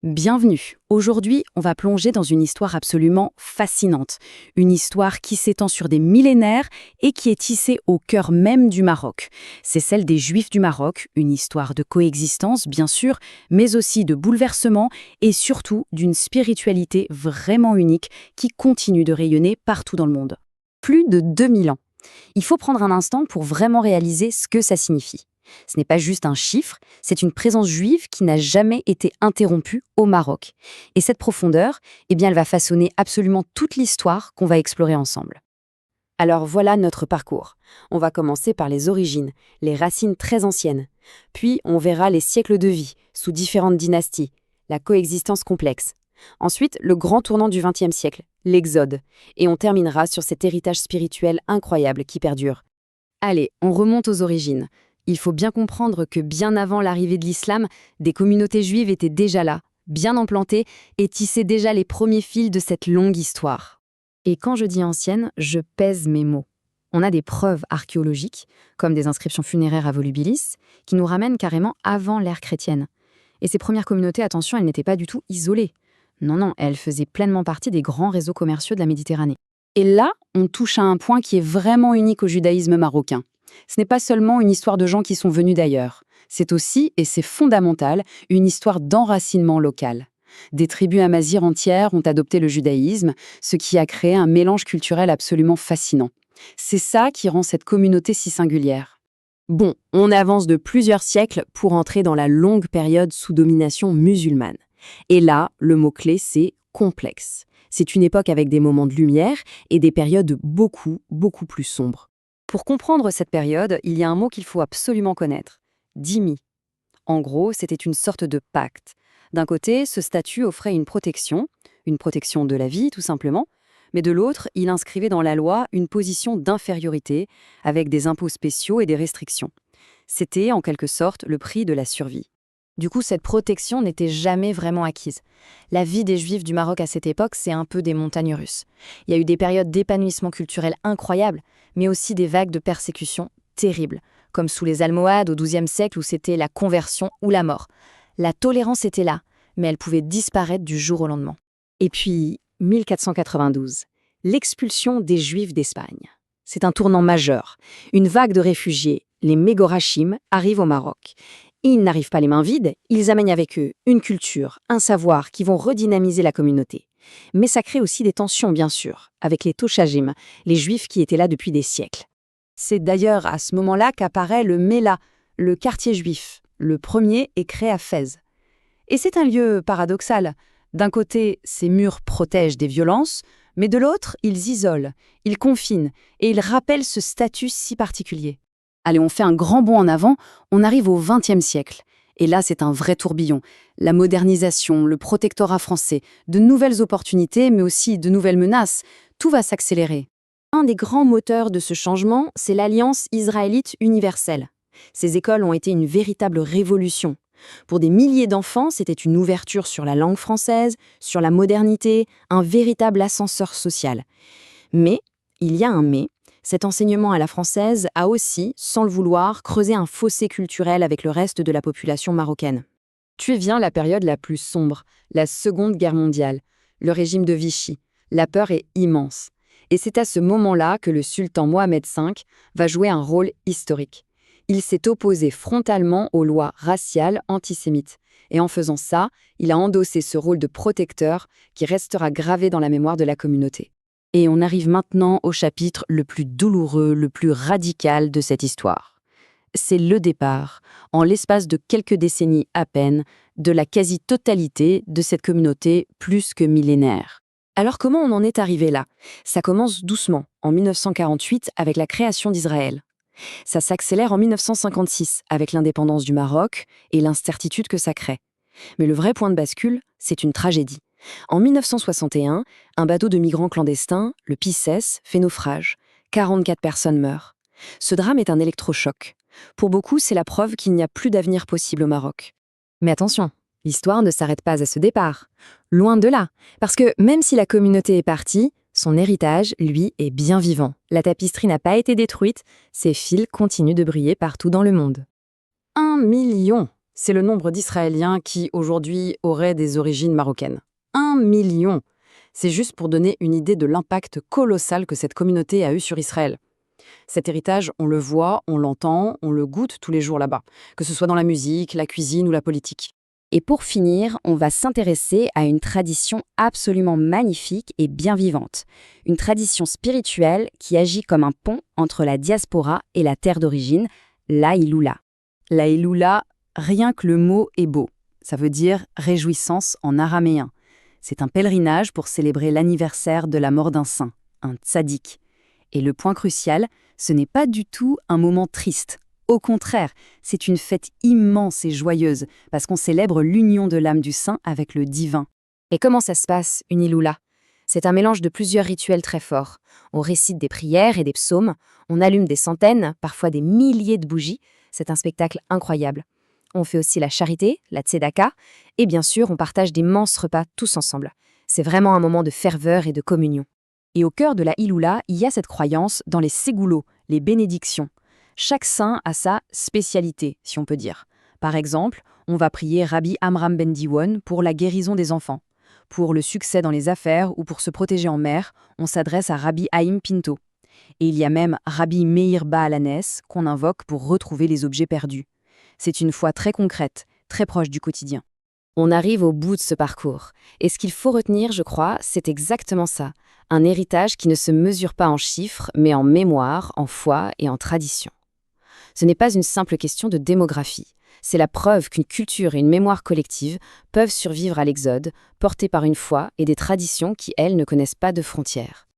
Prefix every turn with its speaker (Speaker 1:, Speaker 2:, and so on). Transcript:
Speaker 1: Bienvenue. Aujourd'hui, on va plonger dans une histoire absolument fascinante. Une histoire qui s'étend sur des millénaires et qui est tissée au cœur même du Maroc. C'est celle des Juifs du Maroc, une histoire de coexistence, bien sûr, mais aussi de bouleversement et surtout d'une spiritualité vraiment unique qui continue de rayonner partout dans le monde. Plus de 2000 ans. Il faut prendre un instant pour vraiment réaliser ce que ça signifie. Ce n'est pas juste un chiffre, c'est une présence juive qui n'a jamais été interrompue au Maroc. Et cette profondeur, elle va façonner absolument toute l'histoire qu'on va explorer ensemble. Alors voilà notre parcours. On va commencer par les origines, les racines très anciennes. Puis on verra les siècles de vie, sous différentes dynasties, la coexistence complexe. Ensuite, le grand tournant du XXe siècle, l'Exode. Et on terminera sur cet héritage spirituel incroyable qui perdure. Allez, on remonte aux origines. Il faut bien comprendre que bien avant l'arrivée de l'islam, des communautés juives étaient déjà là, bien implantées, et tissaient déjà les premiers fils de cette longue histoire. Et quand je dis ancienne, je pèse mes mots. On a des preuves archéologiques, comme des inscriptions funéraires à Volubilis, qui nous ramènent carrément avant l'ère chrétienne. Et ces premières communautés, attention, elles n'étaient pas du tout isolées. Non, elles faisaient pleinement partie des grands réseaux commerciaux de la Méditerranée. Et là, on touche à un point qui est vraiment unique au judaïsme marocain. Ce n'est pas seulement une histoire de gens qui sont venus d'ailleurs. C'est aussi, et c'est fondamental, une histoire d'enracinement local. Des tribus amazighs entières ont adopté le judaïsme, ce qui a créé un mélange culturel absolument fascinant. C'est ça qui rend cette communauté si singulière.
Speaker 2: Bon, on avance de plusieurs siècles pour entrer dans la longue période sous domination musulmane. Et là, le mot-clé, c'est complexe. C'est une époque avec des moments de lumière et des périodes beaucoup plus sombres.
Speaker 1: Pour comprendre cette période, il y a un mot qu'il faut absolument connaître. Dhimmi. En gros, c'était une sorte de pacte. D'un côté, ce statut offrait une protection de la vie tout simplement, mais de l'autre, il inscrivait dans la loi une position d'infériorité, avec des impôts spéciaux et des restrictions. C'était, en quelque sorte, le prix de la survie. Du coup, cette protection n'était jamais vraiment acquise. La vie des Juifs du Maroc à cette époque, c'est un peu des montagnes russes. Il y a eu des périodes d'épanouissement culturel incroyables, mais aussi des vagues de persécution terribles, comme sous les Almohades au XIIe siècle où c'était la conversion ou la mort. La tolérance était là, mais elle pouvait disparaître du jour au lendemain. Et puis, 1492, l'expulsion des Juifs d'Espagne. C'est un tournant majeur. Une vague de réfugiés, les Mégorachim, arrive au Maroc. Ils n'arrivent pas les mains vides, ils amènent avec eux une culture, un savoir qui vont redynamiser la communauté. Mais ça crée aussi des tensions, bien sûr, avec les Tochagim, les Juifs qui étaient là depuis des siècles. C'est d'ailleurs à ce moment-là qu'apparaît le Méla, le quartier juif. Le premier est créé à Fès. Et c'est un lieu paradoxal. D'un côté, ces murs protègent des violences, mais de l'autre, ils isolent, ils confinent, et ils rappellent ce statut si particulier. Allez, on fait un grand bond en avant, on arrive au XXe siècle. Et là, c'est un vrai tourbillon. La modernisation, le protectorat français, de nouvelles opportunités, mais aussi de nouvelles menaces. Tout va s'accélérer. Un des grands moteurs de ce changement, c'est l'Alliance israélite universelle. Ces écoles ont été une véritable révolution. Pour des milliers d'enfants, c'était une ouverture sur la langue française, sur la modernité, un véritable ascenseur social. Mais, il y a un mais, cet enseignement à la française a aussi, sans le vouloir, creusé un fossé culturel avec le reste de la population marocaine. Tu viens la période la plus sombre, la Seconde Guerre mondiale, le régime de Vichy. La peur est immense. Et c'est à ce moment-là que le sultan Mohamed V va jouer un rôle historique. Il s'est opposé frontalement aux lois raciales antisémites. Et en faisant ça, il a endossé ce rôle de protecteur qui restera gravé dans la mémoire de la communauté. Et on arrive maintenant au chapitre le plus douloureux, le plus radical de cette histoire. C'est le départ, en l'espace de quelques décennies à peine, de la quasi-totalité de cette communauté plus que millénaire. Alors comment on en est arrivé là? Ça commence doucement, en 1948, avec la création d'Israël. Ça s'accélère en 1956, avec l'indépendance du Maroc et l'incertitude que ça crée. Mais le vrai point de bascule, c'est une tragédie. En 1961, un bateau de migrants clandestins, le Pisces, fait naufrage. 44 personnes meurent. Ce drame est un électrochoc. Pour beaucoup, c'est la preuve qu'il n'y a plus d'avenir possible au Maroc. Mais attention, l'histoire ne s'arrête pas à ce départ. Loin de là, parce que même si la communauté est partie, son héritage, lui, est bien vivant. La tapisserie n'a pas été détruite, ses fils continuent de briller partout dans le monde. 1 million! C'est le nombre d'Israéliens qui, aujourd'hui, auraient des origines marocaines. 1 million! C'est juste pour donner une idée de l'impact colossal que cette communauté a eu sur Israël. Cet héritage, on le voit, on l'entend, on le goûte tous les jours là-bas, que ce soit dans la musique, la cuisine ou la politique.
Speaker 2: Et pour finir, on va s'intéresser à une tradition absolument magnifique et bien vivante. Une tradition spirituelle qui agit comme un pont entre la diaspora et la terre d'origine, la Iloula.
Speaker 1: La Iloula, rien que le mot est beau. Ça veut dire réjouissance en araméen. C'est un pèlerinage pour célébrer l'anniversaire de la mort d'un saint, un tzaddik. Et le point crucial, ce n'est pas du tout un moment triste. Au contraire, c'est une fête immense et joyeuse, parce qu'on célèbre l'union de l'âme du saint avec le divin.
Speaker 2: Et comment ça se passe, une Iloula? C'est un mélange de plusieurs rituels très forts. On récite des prières et des psaumes, on allume des centaines, parfois des milliers de bougies. C'est un spectacle incroyable. On fait aussi la charité, la tzedaka, et bien sûr, on partage d'immenses repas tous ensemble. C'est vraiment un moment de ferveur et de communion.
Speaker 1: Et au cœur de la Iloula, il y a cette croyance dans les ségoulots, les bénédictions. Chaque saint a sa spécialité, si on peut dire. Par exemple, on va prier Rabbi Amram ben Diwan pour la guérison des enfants. Pour le succès dans les affaires ou pour se protéger en mer, on s'adresse à Rabbi Haïm Pinto. Et il y a même Rabbi Meir Baalanes qu'on invoque pour retrouver les objets perdus. C'est une foi très concrète, très proche du quotidien.
Speaker 2: On arrive au bout de ce parcours. Et ce qu'il faut retenir, je crois, c'est exactement ça. Un héritage qui ne se mesure pas en chiffres, mais en mémoire, en foi et en tradition. Ce n'est pas une simple question de démographie. C'est la preuve qu'une culture et une mémoire collective peuvent survivre à l'exode, portées par une foi et des traditions qui, elles, ne connaissent pas de frontières.